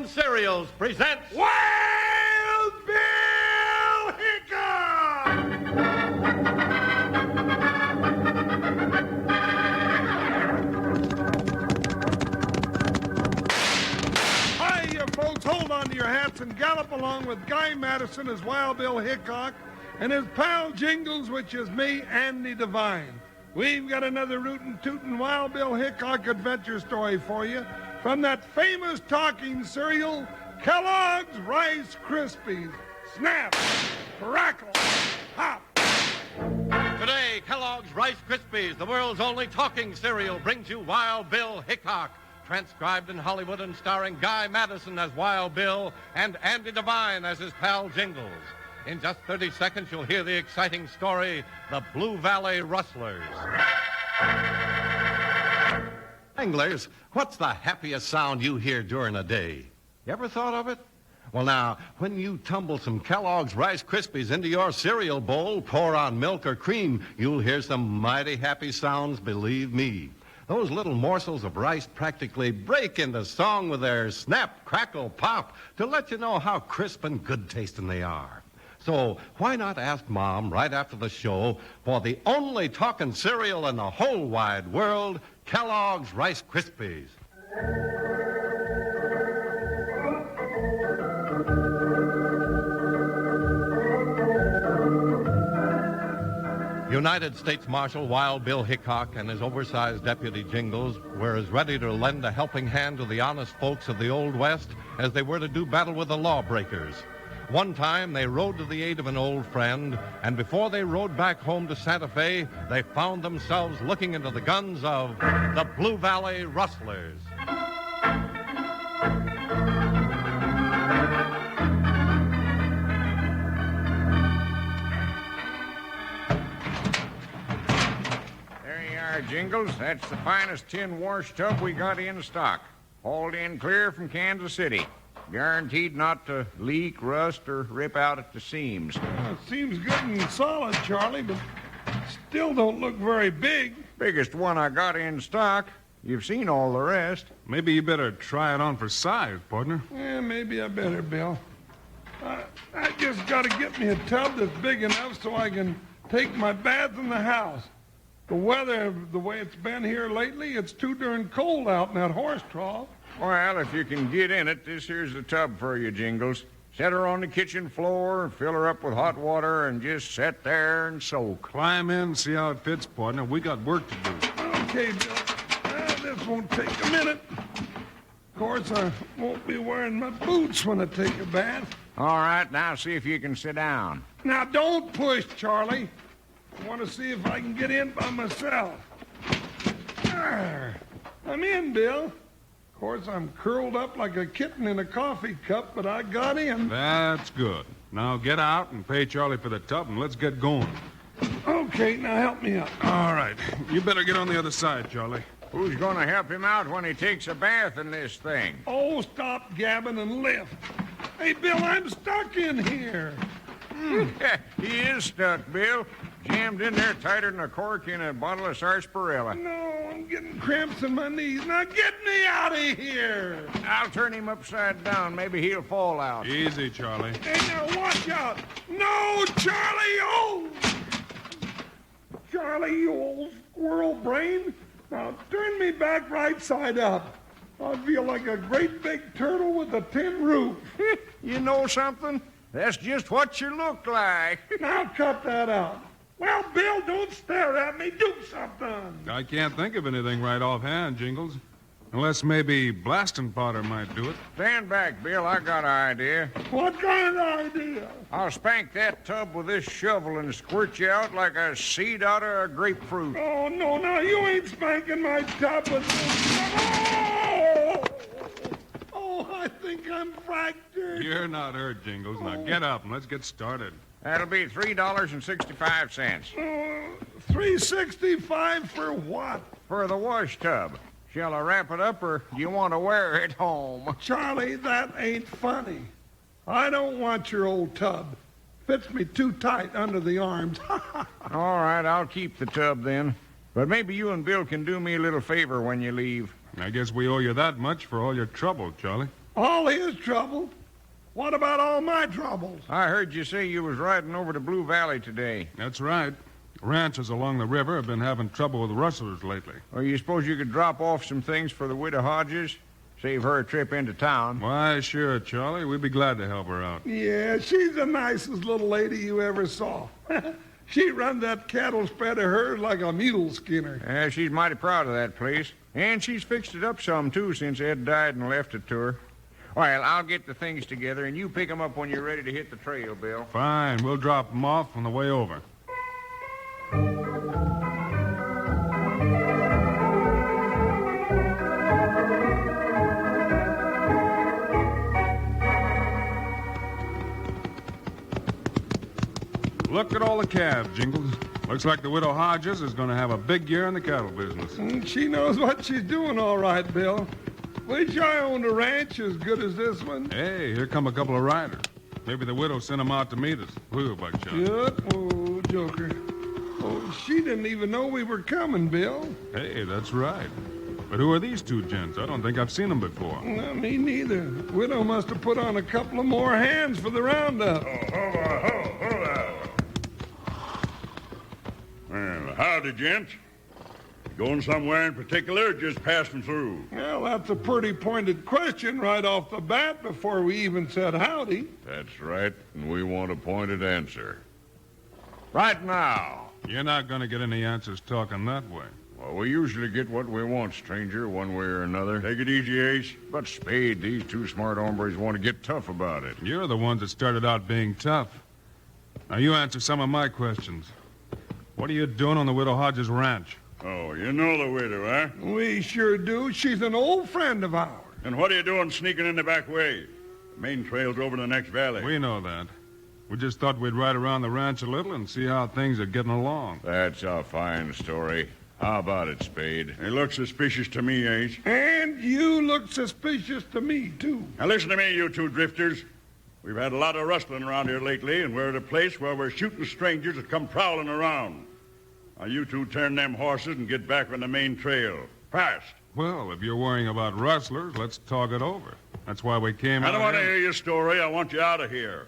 Talking Cereals presents Wild Bill Hickok! Hi, you folks. Hold on to your hats and gallop along with Guy Madison as Wild Bill Hickok and his pal Jingles, which is me, Andy Devine. We've got another rootin' tootin' Wild Bill Hickok adventure story for you from that famous talking cereal, Kellogg's Rice Krispies. Snap, crackle, pop. Today, Kellogg's Rice Krispies, the world's only talking cereal, brings you Wild Bill Hickok, transcribed in Hollywood and starring Guy Madison as Wild Bill and Andy Devine as his pal Jingles. In just 30 seconds, you'll hear the exciting story, the Blue Valley Rustlers. Anglers, what's the happiest sound you hear during a day? You ever thought of it? Well, now, when you tumble some Kellogg's Rice Krispies into your cereal bowl, pour on milk or cream, you'll hear some mighty happy sounds, believe me. Those little morsels of rice practically break into song with their snap, crackle, pop to let you know how crisp and good-tasting they are. So why not ask Mom right after the show for the only talking cereal in the whole wide world, Kellogg's Rice Krispies. United States Marshal Wild Bill Hickok and his oversized deputy Jingles were as ready to lend a helping hand to the honest folks of the Old West as they were to do battle with the lawbreakers. One time, they rode to the aid of an old friend, and before they rode back home to Santa Fe, they found themselves looking into the guns of the Blue Valley Rustlers. There you are, Jingles. That's the finest tin wash tub we got in stock. Hauled in clear from Kansas City. Guaranteed not to leak, rust, or rip out at the seams. It seems good and solid, Charlie, but still don't look very big. Biggest one I got in stock. You've seen all the rest. Maybe you better try it on for size, partner. Yeah, maybe I better, Bill. I just got to get me a tub that's big enough so I can take my bath in the house. The weather, the way it's been here lately, it's too darn cold out in that horse trough. Well, if you can get in it, this here's the tub for you, Jingles. Set her on the kitchen floor, fill her up with hot water, and just sit there and soak. Climb in and see how it fits, partner. We got work to do. Okay, Bill. This won't take a minute. Of course, I won't be wearing my boots when I take a bath. All right, now see if you can sit down. Now, don't push, Charlie. I want to see if I can get in by myself. There. I'm in, Bill. Of course, I'm curled up like a kitten in a coffee cup, but I got in. That's good. Now get out and pay Charlie for the tub, and let's get going. Okay, now help me up. All right. You better get on the other side, Charlie. Who's going to help him out when he takes a bath in this thing? Oh, stop gabbing and lift. Hey, Bill, I'm stuck in here. He is stuck, Bill. Jammed in there tighter than a cork in a bottle of sarsaparilla. No, I'm getting cramps in my knees. Now get me out of here. I'll turn him upside down. Maybe he'll fall out. Easy, Charlie. Hey, now watch out. No, Charlie! Oh! Charlie, you old squirrel brain. Now turn me back right side up. I feel like a great big turtle with a tin roof. You know something? That's just what you look like. Now cut that out. Well, Bill, don't stare at me. Do something. I can't think of anything right offhand, Jingles. Unless maybe blasting powder might do it. Stand back, Bill. I got an idea. What kind of idea? I'll spank that tub with this shovel and squirt you out like a seed out of a grapefruit. Oh, no, now you ain't spanking my tub with this. Oh, I think I'm fractured. You're not hurt, Jingles. Now get up and let's get started. That'll be $3.65. $3.65 for what? For the wash tub. Shall I wrap it up, or do you want to wear it home? Charlie, that ain't funny. I don't want your old tub. Fits me too tight under the arms. All right, I'll keep the tub then. But maybe you and Bill can do me a little favor when you leave. I guess we owe you that much for all your trouble, Charlie. All his trouble? What about all my troubles? I heard you say you was riding over to Blue Valley today. That's right. Ranchers along the river have been having trouble with rustlers lately. Well, you suppose you could drop off some things for the widow Hodges? Save her a trip into town. Why, sure, Charlie. We'd be glad to help her out. Yeah, she's the nicest little lady you ever saw. She runs that cattle spread of hers like a mule skinner. Yeah, she's mighty proud of that place. And she's fixed it up some, too, since Ed died and left it to her. Well, I'll get the things together, and you pick 'em up when you're ready to hit the trail, Bill. Fine. We'll drop them off on the way over. Look at all the calves, Jingles. Looks like the widow Hodges is going to have a big year in the cattle business. She knows what she's doing all right, Bill. Wish I owned a ranch as good as this one. Hey, here come a couple of riders. Maybe the widow sent them out to meet us. Whew, Buckshot. Good. Oh, Joker. Oh, she didn't even know we were coming, Bill. Hey, that's right. But who are these two gents? I don't think I've seen them before. No, me neither. Widow must have put on a couple of more hands for the roundup. Well, howdy, gents. Going somewhere in particular or just passing through? Well, that's a pretty pointed question right off the bat before we even said howdy. That's right, and we want a pointed answer. Right now. You're not going to get any answers talking that way. Well, we usually get what we want, stranger, one way or another. Take it easy, Ace. But Spade, these two smart hombres want to get tough about it. You're the ones that started out being tough. Now, you answer some of my questions. What are you doing on the widow Hodges ranch? Oh, you know the widow, huh? We sure do. She's an old friend of ours. And what are you doing sneaking in the back way? The main trail's over the next valley. We know that. We just thought we'd ride around the ranch a little and see how things are getting along. That's a fine story. How about it, Spade? It looks suspicious to me, Ace. And you look suspicious to me, too. Now listen to me, you two drifters. We've had a lot of rustling around here lately, and we're at a place where we're shooting strangers that come prowling around. Now, you two turn them horses and get back on the main trail. Fast. Well, if you're worrying about rustlers, let's talk it over. That's why we came out I don't want to here. hear your story. I want you out of here.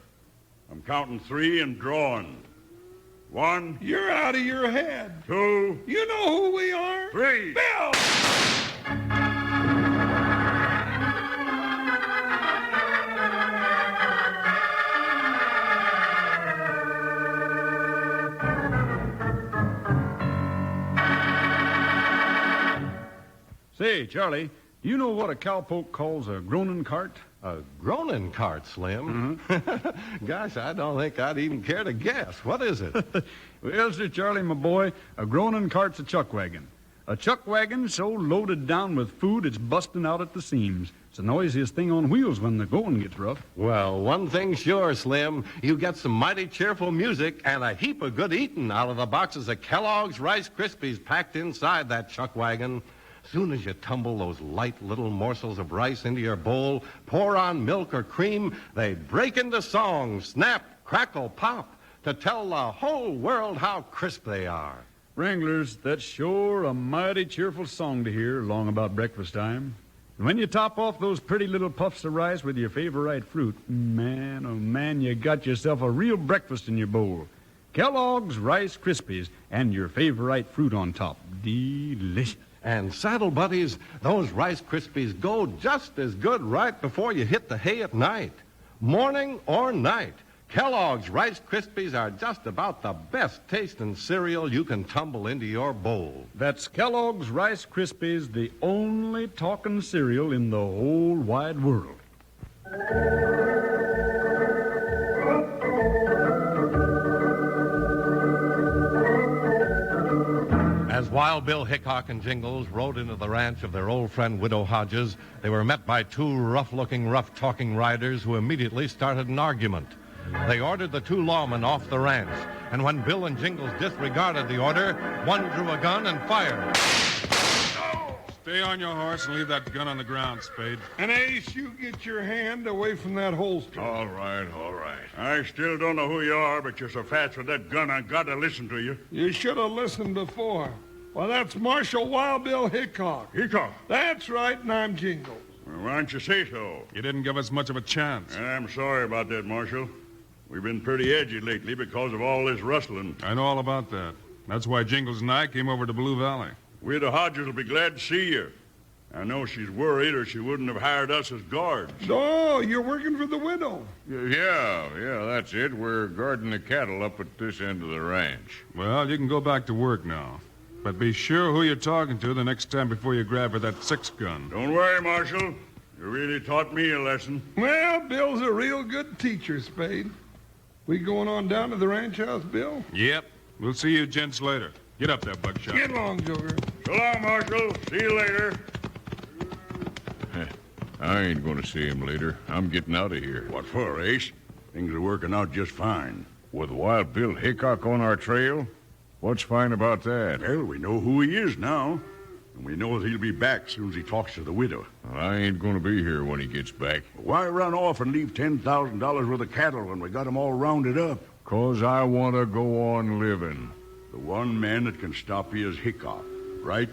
I'm counting 3 and drawing. 1, You're out of your head. 2, You know who we are? 3. Bill! Say, Charlie, do you know what a cowpoke calls a groaning cart? A groaning cart, Slim? Gosh, I don't think I'd even care to guess. What is it? Well, Sir Charlie, my boy, a groaning cart's a chuck wagon. A chuck wagon so loaded down with food it's busting out at the seams. It's the noisiest thing on wheels when the going gets rough. Well, one thing's sure, Slim. You get some mighty cheerful music and a heap of good eating out of the boxes of Kellogg's Rice Krispies packed inside that chuck wagon. Soon as you tumble those light little morsels of rice into your bowl, pour on milk or cream, they break into song, snap, crackle, pop, to tell the whole world how crisp they are. Wranglers, that's sure a mighty cheerful song to hear long about breakfast time. And when you top off those pretty little puffs of rice with your favorite fruit, man, oh man, you got yourself a real breakfast in your bowl. Kellogg's Rice Krispies and your favorite fruit on top. Delicious. And saddle buddies, those Rice Krispies go just as good right before you hit the hay at night. Morning or night, Kellogg's Rice Krispies are just about the best tasting cereal you can tumble into your bowl. That's Kellogg's Rice Krispies, the only talking cereal in the whole wide world. As Wild Bill Hickok and Jingles rode into the ranch of their old friend Widow Hodges, they were met by 2 rough-looking, rough-talking riders who immediately started an argument. They ordered the 2 lawmen off the ranch, and when Bill and Jingles disregarded the order, one drew a gun and fired. Stay on your horse and leave that gun on the ground, Spade. And Ace, you get your hand away from that holster. All right, all right. I still don't know who you are, but you're so fast with that gun, I gotta listen to you. You should have listened before. Well, that's Marshal Wild Bill Hickok. Hickok. That's right, and I'm Jingles. Well, why don't you say so? You didn't give us much of a chance. I'm sorry about that, Marshal. We've been pretty edgy lately because of all this rustling. I know all about that. That's why Jingles and I came over to Blue Valley. Widow Hodges will be glad to see you. I know she's worried or she wouldn't have hired us as guards. Oh, you're working for the widow. Yeah, that's it. We're guarding the cattle up at this end of the ranch. Well, you can go back to work now. But be sure who you're talking to the next time before you grab her that 6-gun. Don't worry, Marshal. You really taught me a lesson. Well, Bill's a real good teacher, Spade. We going on down to the ranch house, Bill? Yep. We'll see you gents later. Get up there, Buckshot. Get along, Joker. So long, Marshal. See you later. I ain't going to see him later. I'm getting out of here. What for, Ace? Things are working out just fine. With Wild Bill Hickok on our trail? What's fine about that? Well, we know who he is now. And we know that he'll be back as soon as he talks to the widow. Well, I ain't going to be here when he gets back. Why run off and leave $10,000 worth of cattle when we got them all rounded up? 'Cause I want to go on living. The one man that can stop you is Hickok, right?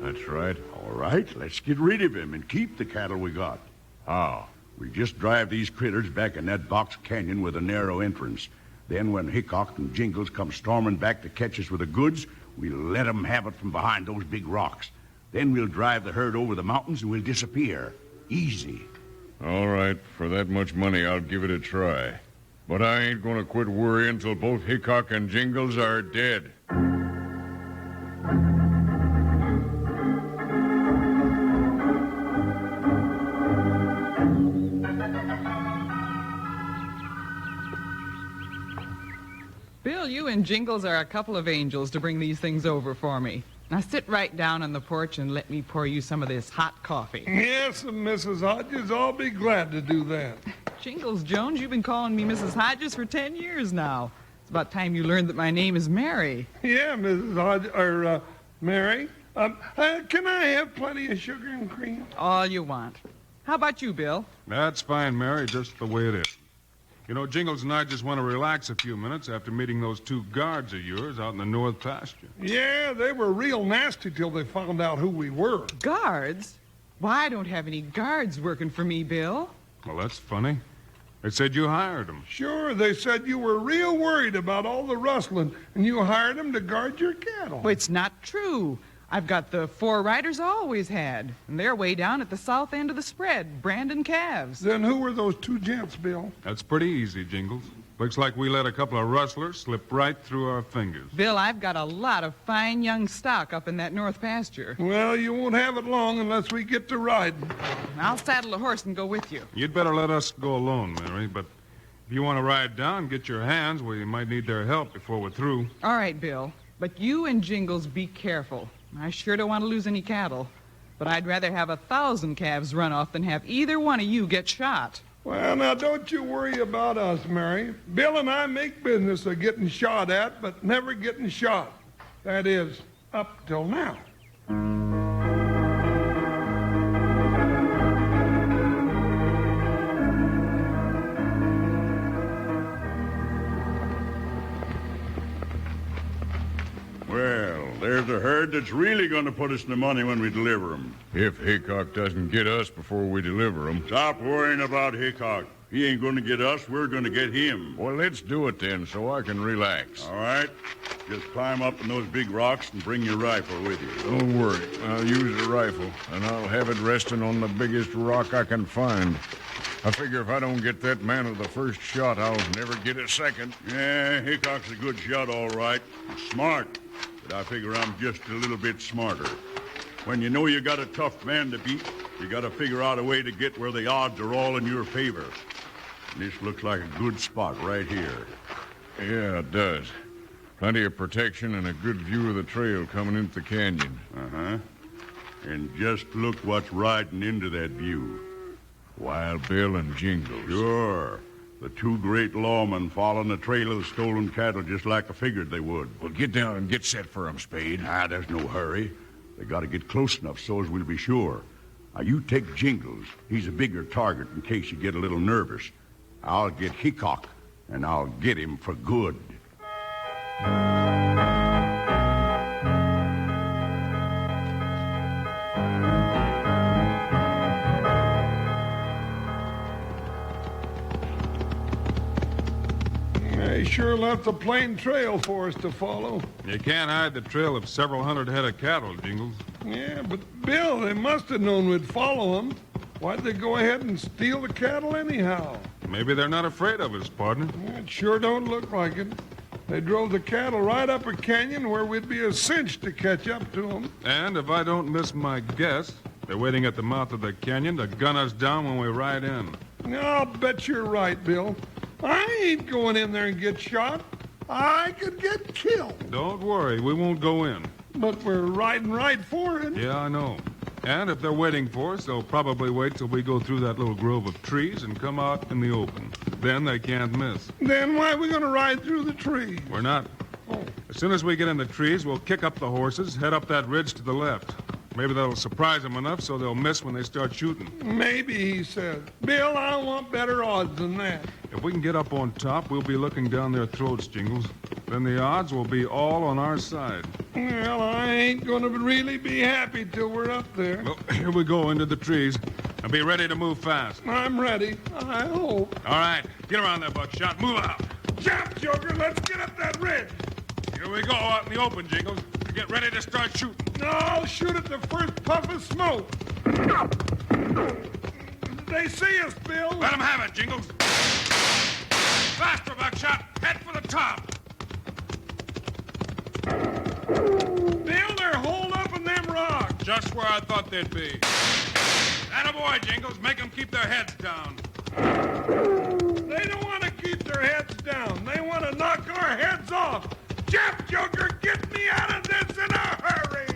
That's right. All right, let's get rid of him and keep the cattle we got. How? We just drive these critters back in that box canyon with a narrow entrance. Then when Hickok and Jingles come storming back to catch us with the goods, we'll let 'em have it from behind those big rocks. Then we'll drive the herd over the mountains and we'll disappear. Easy. All right, for that much money, I'll give it a try. But I ain't going to quit worrying until both Hickok and Jingles are dead. Bill, you and Jingles are a couple of angels to bring these things over for me. Now sit right down on the porch and let me pour you some of this hot coffee. Yes, Mrs. Hodges, I'll be glad to do that. Jingles Jones, you've been calling me Mrs. Hodges for 10 years now. It's about time you learned that my name is Mary. Yeah, Mrs. Hodges, Mary. Can I have plenty of sugar and cream? All you want. How about you, Bill? That's fine, Mary, just the way it is. You know, Jingles and I just want to relax a few minutes after meeting those 2 guards of yours out in the north pasture. Yeah, they were real nasty till they found out who we were. Guards? Why, I don't have any guards working for me, Bill. Well, that's funny. They said you hired them. Sure, they said you were real worried about all the rustling, and you hired them to guard your cattle. Well, it's not true. I've got the 4 riders I always had, and they're way down at the south end of the spread, branding calves. Then who were those 2 gents, Bill? That's pretty easy, Jingles. Looks like we let a couple of rustlers slip right through our fingers. Bill, I've got a lot of fine young stock up in that north pasture. Well, you won't have it long unless we get to riding. I'll saddle a horse and go with you. You'd better let us go alone, Mary, but if you want to ride down, get your hands, we might need their help before we're through. All right, Bill. But you and Jingles be careful. I sure don't want to lose any cattle. But I'd rather have 1,000 calves run off than have either one of you get shot. Well, now, don't you worry about us, Mary. Bill and I make business of getting shot at, but never getting shot. That is, up till now. Well, there's a herd that's really going to put us in the money when we deliver them. If Hickok doesn't get us before we deliver them. Stop worrying about Hickok. He ain't going to get us. We're going to get him. Well, let's do it then so I can relax. All right? Just climb up in those big rocks and bring your rifle with you. Don't worry. I'll use the rifle, and I'll have it resting on the biggest rock I can find. I figure if I don't get that man with the first shot, I'll never get a second. Yeah, Hickok's a good shot, all right. He's smart. But I figure I'm just a little bit smarter. When you know you got a tough man to beat, you got to figure out a way to get where the odds are all in your favor. And this looks like a good spot right here. Yeah, it does. Plenty of protection and a good view of the trail coming into the canyon. Uh-huh. And just look what's riding into that view. Wild Bill and Jingles. Sure. The 2 great lawmen following the trail of the stolen cattle just like I figured they would. Well, get down and get set for 'em, Spade. There's no hurry. They got to get close enough so as we'll be sure. Now, you take Jingles. He's a bigger target in case you get a little nervous. I'll get Hickok, and I'll get him for good. They sure left a plain trail for us to follow. You can't hide the trail of several hundred head of cattle, Jingles. Yeah, but Bill, they must have known we'd follow them. Why'd they go ahead and steal the cattle anyhow? Maybe they're not afraid of us, partner. It sure don't look like it. They drove the cattle right up a canyon where we'd be a cinch to catch up to them. And if I don't miss my guess, they're waiting at the mouth of the canyon to gun us down when we ride in. I'll bet you're right, Bill. I ain't going in there and get shot. I could get killed. Don't worry, we won't go in. But we're riding right for it. Yeah, I know. And if they're waiting for us, they'll probably wait till we go through that little grove of trees and come out in the open. Then they can't miss. Then why are we going to ride through the trees? We're not. Oh. As soon as we get in the trees, we'll kick up the horses, head up that ridge to the left. Maybe that'll surprise them enough so they'll miss when they start shooting. Maybe, he says. Bill, I want better odds than that. If we can get up on top, we'll be looking down their throats, Jingles. Then the odds will be all on our side. Well, I ain't going to really be happy till we're up there. Well, here we go into the trees. And be ready to move fast. I'm ready. I hope. All right, get around there, Buckshot. Move out. Jump, Joker. Let's get up that ridge. Here we go, out in the open, Jingles. Get ready to start shooting. No, I'll shoot at the first puff of smoke. They see us, Bill. Let them have it, Jingles. Faster, Buckshot. Head for the top. Bill, they're holed up in them rocks. Just where I thought they'd be. Attaboy, Jingles. Make them keep their heads down. They don't want to keep their heads down. They want to knock our heads off. Jump, Joker! Get me out of this in a hurry!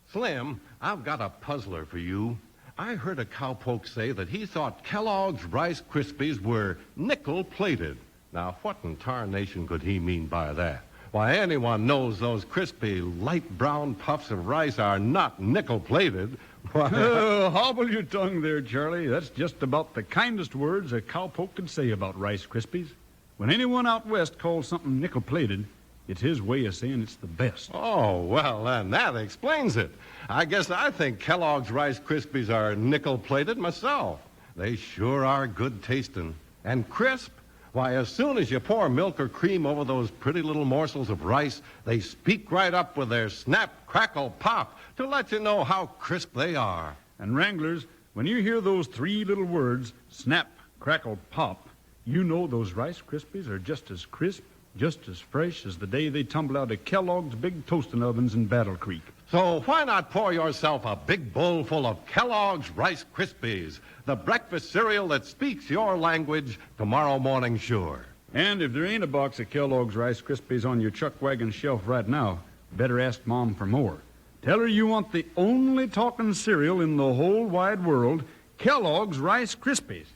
Slim, I've got a puzzler for you. I heard a cowpoke say that he thought Kellogg's Rice Krispies were nickel-plated. Now, what in tarnation could he mean by that? Why, anyone knows those crispy, light brown puffs of rice are not nickel-plated. Why, Hobble your tongue there, Charlie. That's just about the kindest words a cowpoke could say about Rice Krispies. When anyone out west calls something nickel-plated, it's his way of saying it's the best. oh, well, then that explains it. I guess I think Kellogg's Rice Krispies are nickel-plated myself. They sure are good tasting. And crisp. Why, as soon as you pour milk or cream over those pretty little morsels of rice, they speak right up with their snap, crackle, pop to let you know how crisp they are. And Wranglers, when you hear those three little words, snap, crackle, pop, you know those Rice Krispies are just as crisp, just as fresh as the day they tumble out of Kellogg's big toasting ovens in Battle Creek. So why not pour yourself a big bowl full of Kellogg's Rice Krispies, the breakfast cereal that speaks your language tomorrow morning, sure. And if there ain't a box of Kellogg's Rice Krispies on your chuck wagon shelf right now, better ask Mom for more. Tell her you want the only talking cereal in the whole wide world, Kellogg's Rice Krispies.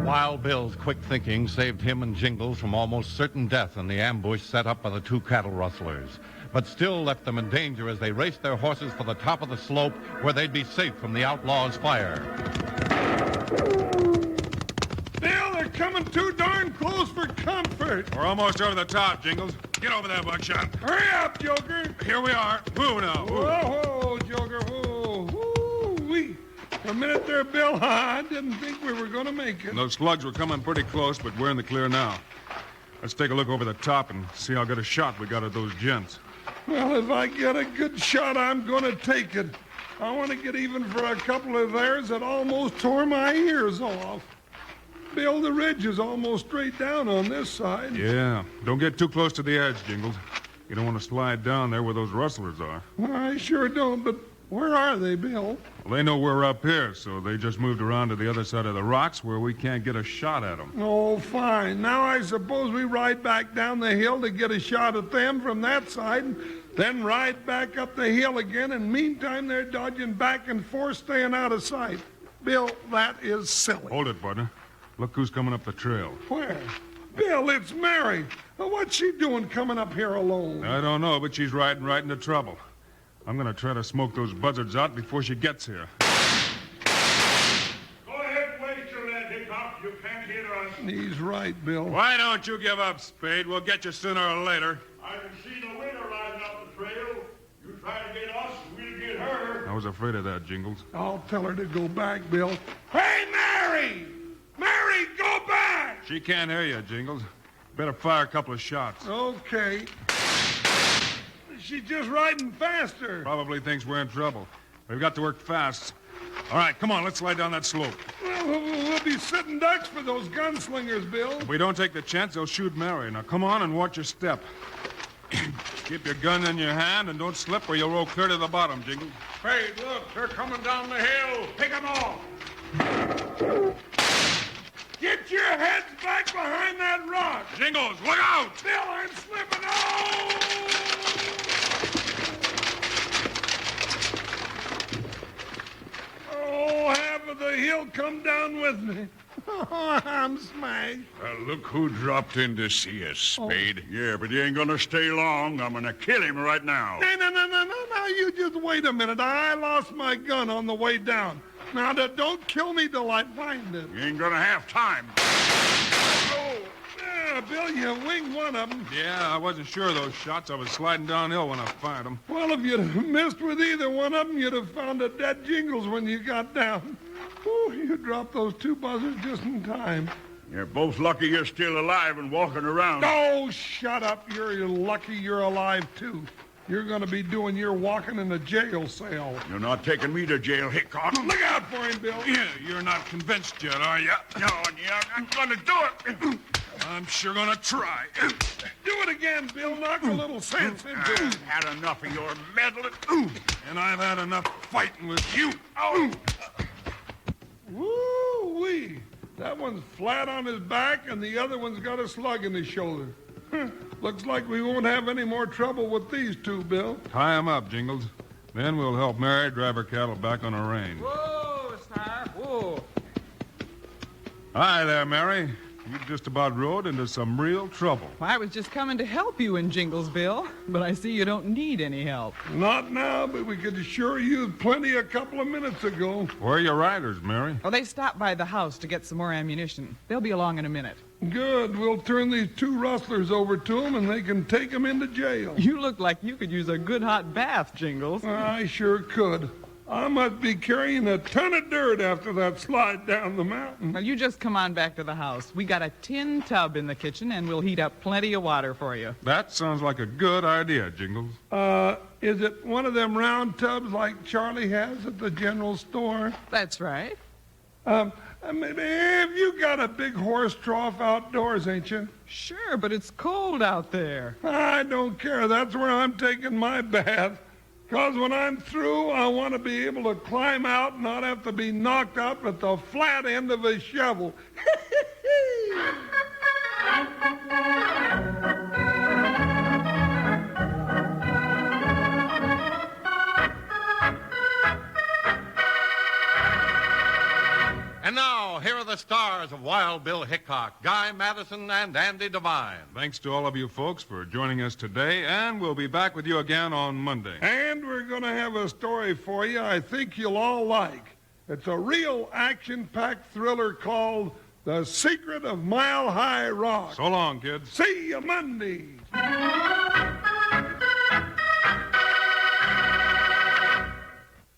Wild Bill's quick thinking saved him and Jingles from almost certain death in the ambush set up by the two cattle rustlers, but still left them in danger as they raced their horses for the top of the slope where they'd be safe from the outlaws' fire. Bill, they're coming too darn close for comfort. We're almost over the top, Jingles. Get over there, Buckshot. Hurry up, Joker. Here we are. Move now. Move. Whoa, Joker, whoa. Woo-wee. For a minute there, Bill, I didn't think we were going to make it. Those slugs were coming pretty close, but we're in the clear now. Let's take a look over the top and see how good a shot we got at those gents. Well, if I get a good shot, I'm going to take it. I want to get even for a couple of theirs that almost tore my ears off. Bill, the ridge is almost straight down on this side. Yeah. Don't get too close to the edge, Jingles. You don't want to slide down there where those rustlers are. I sure don't, but where are they, Bill? Well, they know we're up here, so they just moved around to the other side of the rocks where we can't get a shot at them. Oh, fine. Now I suppose we ride back down the hill to get a shot at them from that side, and then ride back up the hill again, and meantime they're dodging back and forth, staying out of sight. Bill, that is silly. Hold it, partner. Look who's coming up the trail. Where? Bill, it's Mary. What's she doing coming up here alone? I don't know, but she's riding right into trouble. I'm going to try to smoke those buzzards out before she gets here. Go ahead and wait till that, Hickok. can't hit us. He's right, Bill. Why don't you give up, Spade? We'll get you sooner or later. I can see the winner riding up the trail. You try to get us, we'll get her. I was afraid of that, Jingles. I'll tell her to go back, Bill. Hey, Mary! Mary, go back! She can't hear you, Jingles. Better fire a couple of shots. Okay. She's just riding faster. Probably thinks we're in trouble. We've got to work fast. All right, come on, let's slide down that slope. Well, we'll be sitting ducks for those gunslingers, Bill. If we don't take the chance, they'll shoot Mary. Now, come on and watch your step. Keep your gun in your hand and don't slip or you'll roll clear to the bottom, Jingles. Spade, look, they're coming down the hill. Pick them off. Get your heads back behind that rock. Jingles, look out! Bill, I'm slipping. Oh! Oh, half of the hill come down with me. Oh, I'm smashed. Look who dropped in to see us, Spade. Yeah, but he ain't gonna stay long. I'm gonna kill him right now. No, you just wait a minute. I lost my gun on the way down. Now, don't kill me till I find it. You ain't gonna have time. Oh, yeah, Bill, you winged one of them. Yeah, I wasn't sure of those shots. I was sliding downhill when I fired them. Well, if you'd have missed with either one of them, you'd have found a dead Jingles when you got down. Oh, you dropped those two buzzers just in time. You're both lucky you're still alive and walking around. Oh, shut up. You're lucky you're alive, too. You're going to be doing your walking in a jail cell. You're not taking me to jail, Hickok. Look out for him, Bill. Yeah, you're not convinced yet, are you? No, yeah, I'm gonna do it. I'm sure gonna try. Do it again, Bill. Knock a little sense into it. Had enough of your meddling. And I've had enough fighting with you. Oh. Woo-wee. That one's flat on his back, and the other one's got a slug in his shoulder. Looks like we won't have any more trouble with these two, Bill. Tie 'em up, Jingles. Then we'll help Mary drive her cattle back on her range. Whoa, Star, whoa. Hi there, Mary. You just about rode into some real trouble. Well, I was just coming to help you in Jingles, Bill, but I see you don't need any help. Not now, but we could sure use plenty a couple of minutes ago. Where are your riders, Mary? Oh, they stopped by the house to get some more ammunition. They'll be along in a minute. Good. We'll turn these two rustlers over to them, and they can take them into jail. You look like you could use a good hot bath, Jingles. I sure could. I must be carrying a ton of dirt after that slide down the mountain. Well, you just come on back to the house. We got a tin tub in the kitchen, and we'll heat up plenty of water for you. That sounds like a good idea, Jingles. Is it one of them round tubs like Charlie has at the general store? That's right. Maybe you got a big horse trough outdoors, ain't you? Sure, but it's cold out there. I don't care. That's where I'm taking my bath. Because when I'm through, I want to be able to climb out and not have to be knocked up at the flat end of a shovel. And now, here are the stars of Wild Bill Hickok, Guy Madison, and Andy Devine. Thanks to all of you folks for joining us today, and we'll be back with you again on Monday. And we're going to have a story for you I think you'll all like. It's a real action-packed thriller called The Secret of Mile High Rock. So long, kids. See you Monday.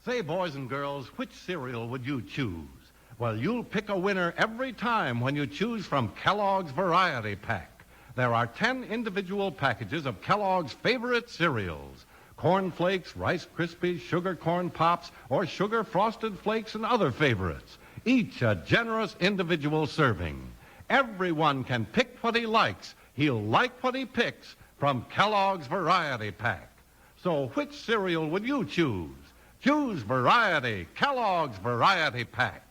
Say, boys and girls, which cereal would you choose? Well, you'll pick a winner every time when you choose from Kellogg's Variety Pack. There are 10 individual packages of Kellogg's favorite cereals. Corn Flakes, Rice Krispies, Sugar Corn Pops, or Sugar Frosted Flakes and other favorites. Each a generous individual serving. Everyone can pick what he likes. He'll like what he picks from Kellogg's Variety Pack. So which cereal would you choose? Choose Variety, Kellogg's Variety Pack.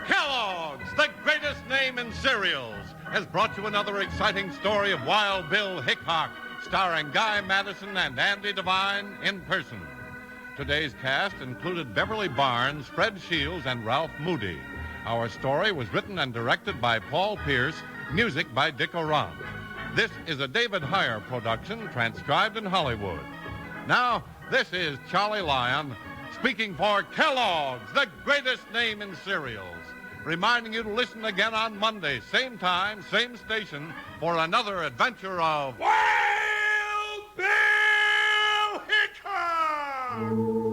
Kellogg's, the greatest name in cereals, has brought you another exciting story of Wild Bill Hickok, starring Guy Madison and Andy Devine in person. Today's cast included Beverly Barnes, Fred Shields, and Ralph Moody. Our story was written and directed by Paul Pierce, music by Dick Oran. This is a David Heyer production, transcribed in Hollywood. Now, this is Charlie Lyon speaking for Kellogg's, the greatest name in cereals, reminding you to listen again on Monday, same time, same station, for another adventure of Wild Bill Hickok!